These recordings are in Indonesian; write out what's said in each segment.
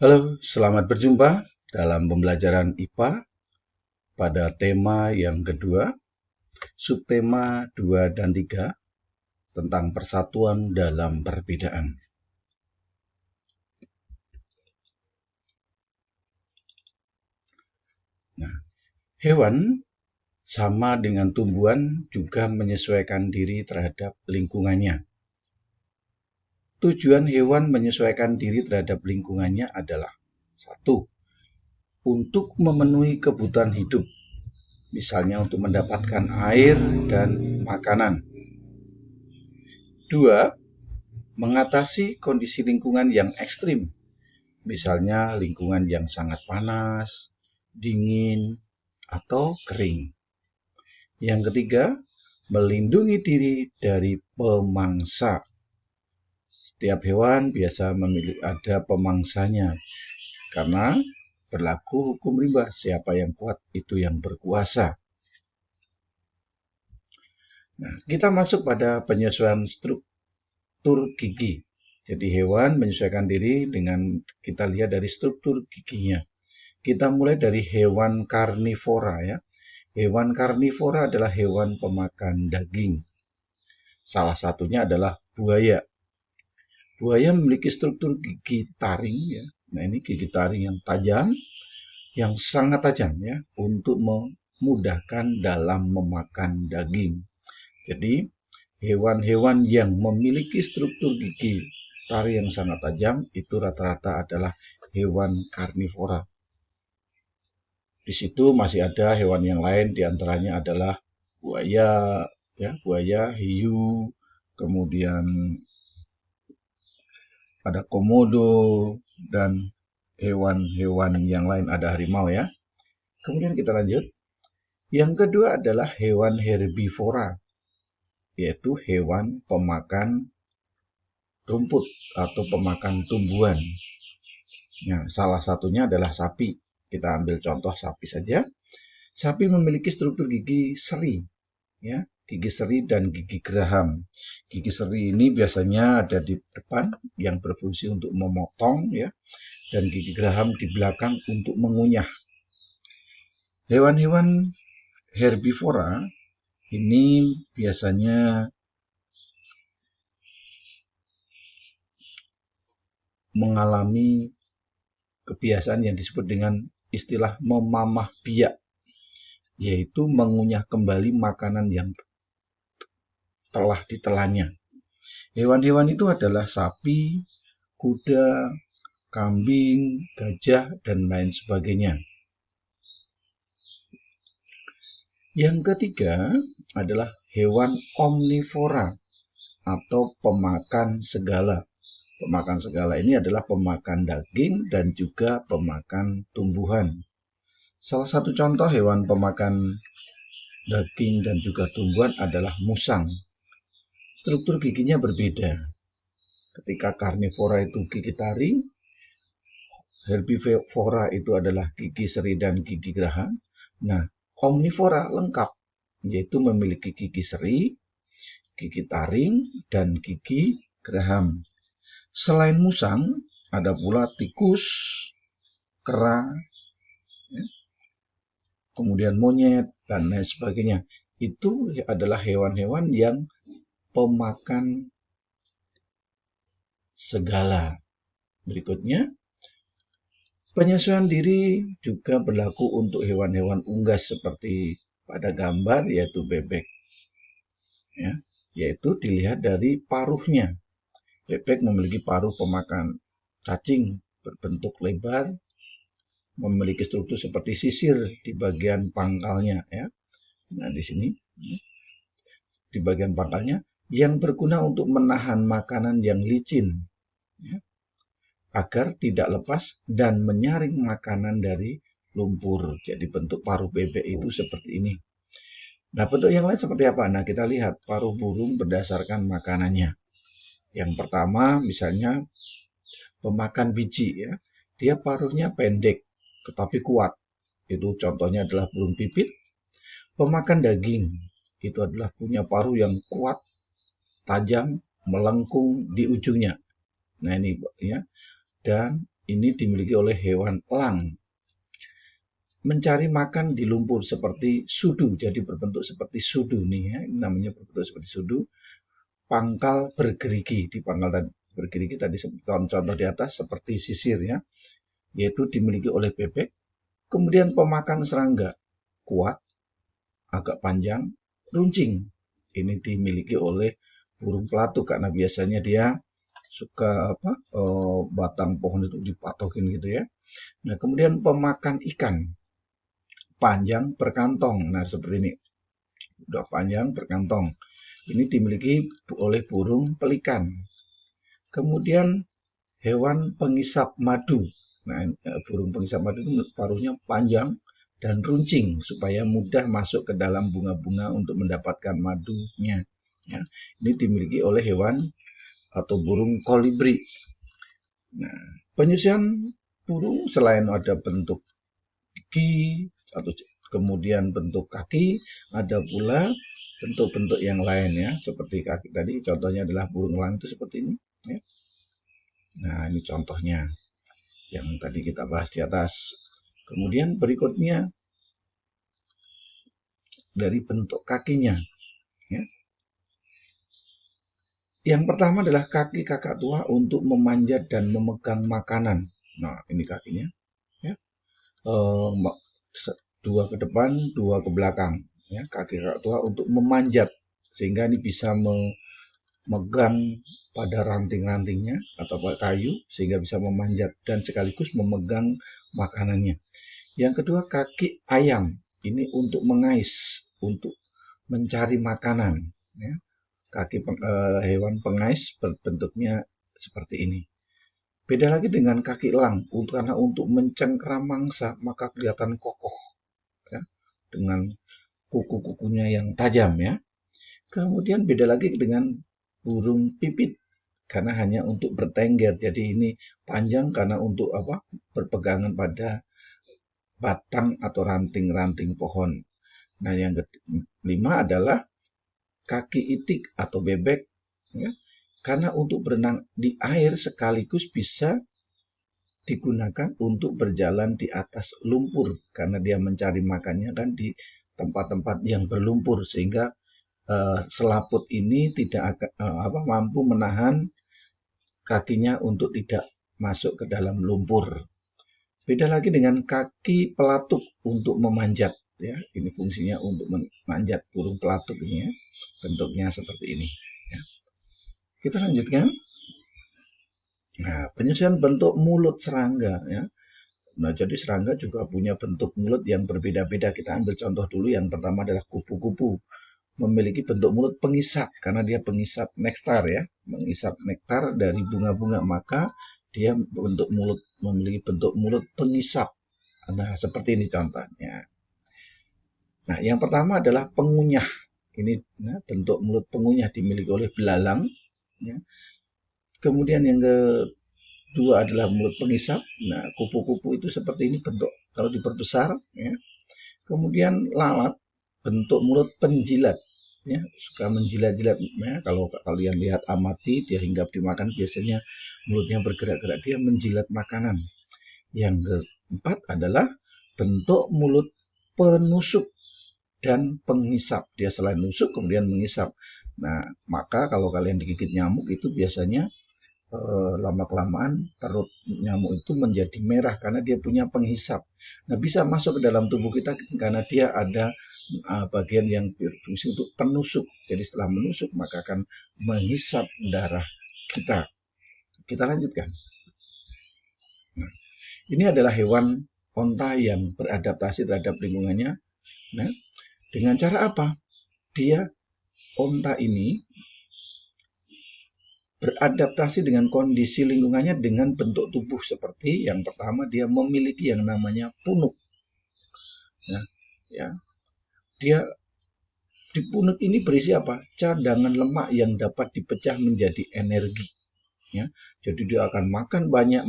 Halo, selamat berjumpa dalam pembelajaran IPA pada tema yang kedua, subtema 2 dan 3 tentang persatuan dalam perbedaan. Nah, hewan sama dengan tumbuhan juga menyesuaikan diri terhadap lingkungannya. Tujuan hewan menyesuaikan diri terhadap lingkungannya adalah 1. Untuk memenuhi kebutuhan hidup, misalnya untuk mendapatkan air dan makanan. 2. Mengatasi kondisi lingkungan yang ekstrim, misalnya lingkungan yang sangat panas, dingin, atau kering. Yang ketiga, melindungi diri dari pemangsa. Setiap hewan biasa memiliki ada pemangsanya, karena berlaku hukum rimba, siapa yang kuat itu yang berkuasa. Nah, kita masuk pada penyesuaian struktur gigi. Jadi hewan menyesuaikan diri dengan kita lihat dari struktur giginya. Kita mulai dari hewan karnivora ya. Hewan karnivora adalah hewan pemakan daging. Salah satunya adalah buaya. Buaya memiliki struktur gigi taring ya. Nah, ini gigi taring yang tajam, yang sangat tajam ya, untuk memudahkan dalam memakan daging. Jadi, hewan-hewan yang memiliki struktur gigi taring yang sangat tajam itu rata-rata adalah hewan karnivora. Di situ masih ada hewan yang lain, diantaranya adalah buaya, ya, buaya, hiu, kemudian ada komodo dan hewan-hewan yang lain, ada harimau ya. Kemudian kita lanjut. Yang kedua adalah hewan herbivora, yaitu hewan pemakan rumput atau pemakan tumbuhan. Nah, salah satunya adalah sapi. Kita ambil contoh sapi saja. Sapi memiliki struktur gigi seri, ya, gigi seri dan gigi geraham. Gigi seri ini biasanya ada di depan yang berfungsi untuk memotong, ya, dan gigi geraham di belakang untuk mengunyah. Hewan-hewan herbivora ini biasanya mengalami kebiasaan yang disebut dengan istilah memamah biak, yaitu mengunyah kembali makanan yang telah ditelannya. Hewan-hewan itu adalah sapi, kuda, kambing, gajah, dan lain sebagainya. Yang ketiga adalah hewan omnivora atau pemakan segala. Pemakan segala ini adalah pemakan daging dan juga pemakan tumbuhan. Salah satu contoh hewan pemakan daging dan juga tumbuhan adalah musang. Struktur giginya berbeda. Ketika karnivora itu gigi taring, herbivora itu adalah gigi seri dan gigi geraham. Nah, omnivora lengkap, yaitu memiliki gigi seri, gigi taring, dan gigi geraham. Selain musang, ada pula tikus, kera, kemudian monyet, dan lain sebagainya. Itu adalah hewan-hewan yang pemakan segala. Berikutnya, penyesuaian diri juga berlaku untuk hewan-hewan unggas seperti pada gambar, yaitu bebek. Ya, yaitu dilihat dari paruhnya. Bebek memiliki paruh pemakan cacing berbentuk lebar, memiliki struktur seperti sisir di bagian pangkalnya. Ya. Nah, di sini di bagian pangkalnya yang berguna untuk menahan makanan yang licin, ya, agar tidak lepas dan menyaring makanan dari lumpur. Jadi bentuk paruh bebek itu seperti ini. Nah, bentuk yang lain seperti apa? Nah, kita lihat paruh burung berdasarkan makanannya. Yang pertama, misalnya pemakan biji, ya. Dia paruhnya pendek tetapi kuat. Itu contohnya adalah burung pipit. Pemakan daging itu adalah punya paruh yang kuat, tajam, melengkung di ujungnya. Nah, ini ya. Dan ini dimiliki oleh hewan elang. Mencari makan di lumpur seperti sudu, jadi berbentuk seperti sudu nih ya, ini namanya berbentuk seperti sudu. Pangkal bergerigi, di pangkal tadi bergerigi tadi contoh di atas seperti sisir ya, yaitu dimiliki oleh bebek. Kemudian pemakan serangga, kuat, agak panjang, runcing. Ini dimiliki oleh burung pelatuk karena biasanya dia suka batang pohon itu dipatokin gitu ya. Nah, kemudian pemakan ikan, panjang berkantong. Nah, seperti ini. Udah panjang berkantong. Ini dimiliki oleh burung pelikan. Kemudian hewan pengisap madu. Nah, burung pengisap madu itu paruhnya panjang dan runcing supaya mudah masuk ke dalam bunga-bunga untuk mendapatkan madunya. Ya, ini dimiliki oleh hewan atau burung kolibri. Nah, penyusian burung selain ada bentuk gigi atau kemudian bentuk kaki, ada pula bentuk-bentuk yang lain ya, seperti kaki tadi contohnya adalah burung elang itu seperti ini ya. Nah, ini contohnya yang tadi kita bahas di atas. Kemudian berikutnya dari bentuk kakinya ya. Yang pertama adalah kaki kakak tua untuk memanjat dan memegang makanan. Nah, ini kakinya ya. Dua ke depan, dua ke belakang ya, kaki kakak tua untuk memanjat sehingga ini bisa memegang pada ranting-rantingnya atau kayu sehingga bisa memanjat dan sekaligus memegang makanannya. Yang kedua, kaki ayam ini untuk mengais, untuk mencari makanan ya. Kaki hewan pengais berbentuknya seperti ini. Beda lagi dengan kaki elang, karena untuk mencengkram mangsa maka kelihatan kokoh ya, dengan kuku-kukunya yang tajam ya. Kemudian beda lagi dengan burung pipit karena hanya untuk bertengger. Jadi ini panjang karena untuk berpegangan pada batang atau ranting-ranting pohon. Nah, yang kelima adalah kaki itik atau bebek ya, karena untuk berenang di air sekaligus bisa digunakan untuk berjalan di atas lumpur karena dia mencari makannya kan di tempat-tempat yang berlumpur sehingga selaput ini tidak mampu menahan kakinya untuk tidak masuk ke dalam lumpur. Beda lagi dengan kaki pelatuk untuk memanjat ya, ini fungsinya untuk memanjat burung pelatuk ini ya, bentuknya seperti ini ya. Kita lanjutkan. Nah, penyusuan bentuk mulut serangga ya. Nah, jadi serangga juga punya bentuk mulut yang berbeda-beda. Kita ambil contoh dulu. Yang pertama adalah kupu-kupu. Memiliki bentuk mulut pengisap karena dia pengisap nektar ya, mengisap nektar dari bunga-bunga, maka dia memiliki bentuk mulut pengisap. Nah, seperti ini contohnya. Nah, yang pertama adalah pengunyah. Ini bentuk mulut pengunyah dimiliki oleh belalang ya. Kemudian yang kedua adalah mulut pengisap. Nah, kupu-kupu itu seperti ini bentuk kalau diperbesar ya. Kemudian lalat bentuk mulut penjilat ya, suka menjilat-jilat ya. Kalau kalian lihat amati dia hinggap dimakan biasanya mulutnya bergerak-gerak, dia menjilat makanan. Yang keempat adalah bentuk mulut penusuk dan pengisap. Dia selain nusuk kemudian mengisap. Nah, maka kalau kalian digigit nyamuk itu biasanya lama-kelamaan perut nyamuk itu menjadi merah karena dia punya penghisap. Nah, bisa masuk ke dalam tubuh kita karena dia ada bagian yang berfungsi untuk penusuk. Jadi setelah menusuk maka akan menghisap darah kita. Kita lanjutkan. Nah, ini adalah hewan onta yang beradaptasi terhadap lingkungannya. Nah, dengan cara apa? Onta ini beradaptasi dengan kondisi lingkungannya dengan bentuk tubuh seperti yang pertama, dia memiliki yang namanya punuk. Nah, ya, dia di punuk ini berisi apa? Cadangan lemak yang dapat dipecah menjadi energi. Ya, jadi dia akan makan banyak,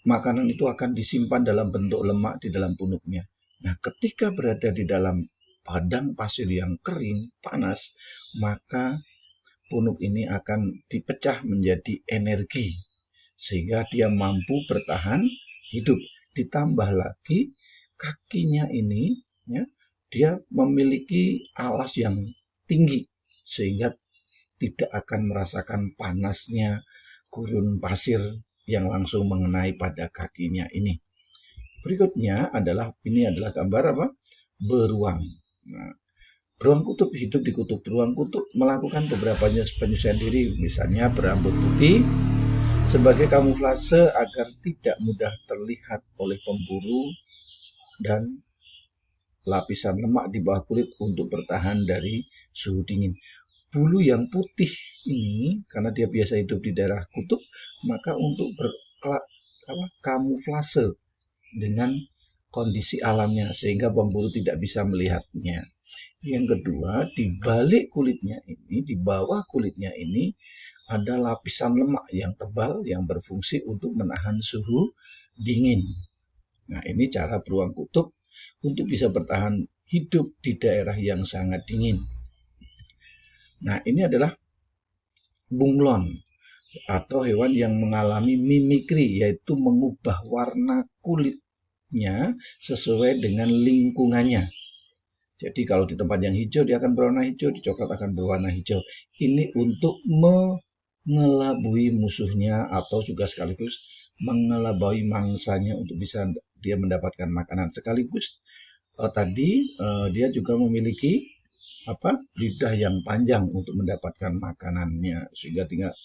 makanan itu akan disimpan dalam bentuk lemak di dalam punuknya. Nah, ketika berada di dalam padang pasir yang kering, panas, maka punuk ini akan dipecah menjadi energi. sehingga dia mampu bertahan hidup. Ditambah lagi kakinya ini, ya, dia memiliki alas yang tinggi sehingga tidak akan merasakan panasnya gurun pasir yang langsung mengenai pada kakinya ini. Berikutnya adalah gambar apa? Beruang. Nah, beruang kutub hidup di kutub. Beruang kutub melakukan beberapa penyesuaian diri, misalnya berambut putih sebagai kamuflase agar tidak mudah terlihat oleh pemburu, dan lapisan lemak di bawah kulit untuk bertahan dari suhu dingin. Bulu yang putih ini, karena dia biasa hidup di daerah kutub, maka untuk kamuflase dengan kondisi alamnya sehingga pemburu tidak bisa melihatnya. Yang kedua, di balik kulitnya ini, di bawah kulitnya ini ada lapisan lemak yang tebal yang berfungsi untuk menahan suhu dingin. Nah, ini cara beruang kutub untuk bisa bertahan hidup di daerah yang sangat dingin. Nah, ini adalah bunglon atau hewan yang mengalami mimikri, yaitu mengubah warna kulitnya sesuai dengan lingkungannya. Jadi kalau di tempat yang hijau dia akan berwarna hijau, di coklat akan berwarna hijau. Ini untuk mengelabui musuhnya atau juga sekaligus mengelabui mangsanya untuk bisa dia mendapatkan makanan. Sekaligus dia juga memiliki lidah yang panjang untuk mendapatkan makanannya, sehingga tinggal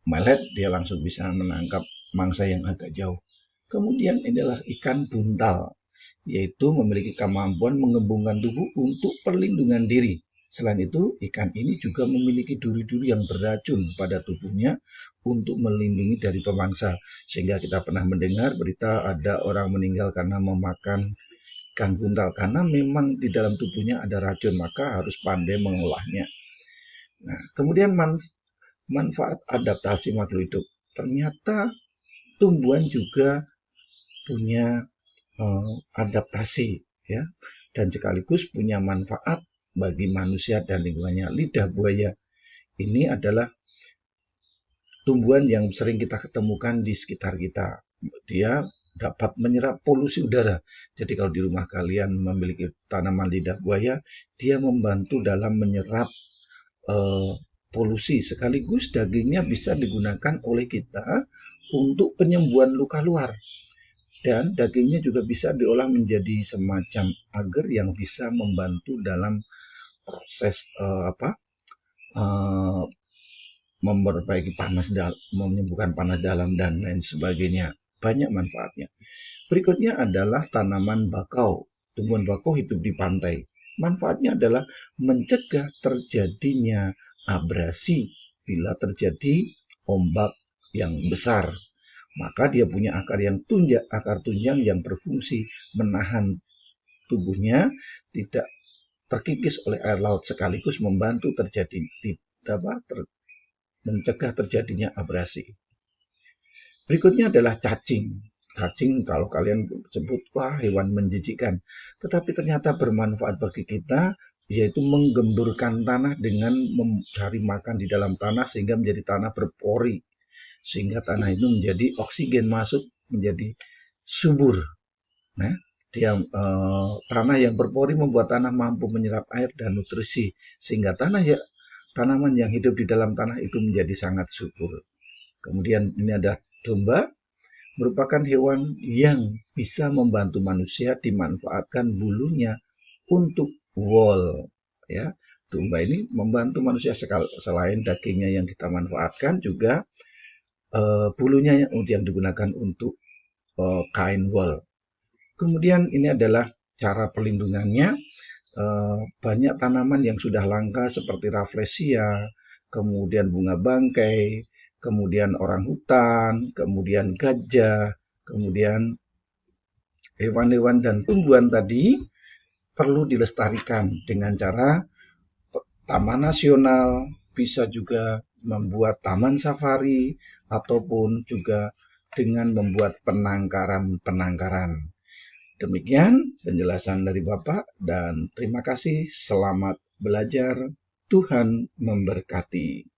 melet dia langsung bisa menangkap mangsa yang agak jauh. Kemudian adalah ikan buntal, yaitu memiliki kemampuan mengembungkan tubuh untuk perlindungan diri. Selain itu, ikan ini juga memiliki duri-duri yang beracun pada tubuhnya untuk melindungi dari pemangsa. Sehingga kita pernah mendengar berita ada orang meninggal karena memakan ikan buntal, karena memang di dalam tubuhnya ada racun, maka harus pandai mengolahnya. Nah, kemudian manfaat adaptasi makhluk hidup. Ternyata tumbuhan juga punya adaptasi, ya, dan sekaligus punya manfaat bagi manusia dan lingkungannya. Lidah buaya ini adalah tumbuhan yang sering kita ketemukan di sekitar kita. Dia dapat menyerap polusi udara. Jadi kalau di rumah kalian memiliki tanaman lidah buaya, dia membantu dalam menyerap polusi, sekaligus dagingnya bisa digunakan oleh kita untuk penyembuhan luka luar. Dan dagingnya juga bisa diolah menjadi semacam agar yang bisa membantu dalam proses memperbaiki menyembuhkan panas dalam dan lain sebagainya. Banyak manfaatnya. Berikutnya adalah tanaman bakau. Tumbuhan bakau hidup di pantai. Manfaatnya adalah mencegah terjadinya abrasi bila terjadi ombak yang besar. Maka dia punya akar tunjang yang berfungsi menahan tubuhnya tidak terkikis oleh air laut, sekaligus membantu mencegah terjadinya abrasi. Berikutnya adalah cacing. Cacing kalau kalian sebut, wah hewan menjijikkan. Tetapi ternyata bermanfaat bagi kita, yaitu menggemburkan tanah dengan mencari makan di dalam tanah sehingga menjadi tanah berpori. Sehingga tanah itu menjadi oksigen masuk menjadi subur. Nah, tanah yang berpori membuat tanah mampu menyerap air dan nutrisi. Sehingga tanaman yang hidup di dalam tanah itu menjadi sangat subur. Kemudian ini ada domba, merupakan hewan yang bisa membantu manusia, dimanfaatkan bulunya untuk wool. Ya, domba ini membantu manusia selain dagingnya yang kita manfaatkan, juga bulunya yang digunakan untuk kain wool. Kemudian ini adalah cara pelindungannya. Banyak tanaman yang sudah langka seperti rafflesia, kemudian bunga bangkai, kemudian orang hutan, kemudian gajah, kemudian hewan-hewan dan tumbuhan tadi perlu dilestarikan dengan cara taman nasional, bisa juga membuat taman safari, ataupun juga dengan membuat penangkaran. Demikian penjelasan dari Bapak, dan terima kasih. Selamat belajar. Tuhan memberkati.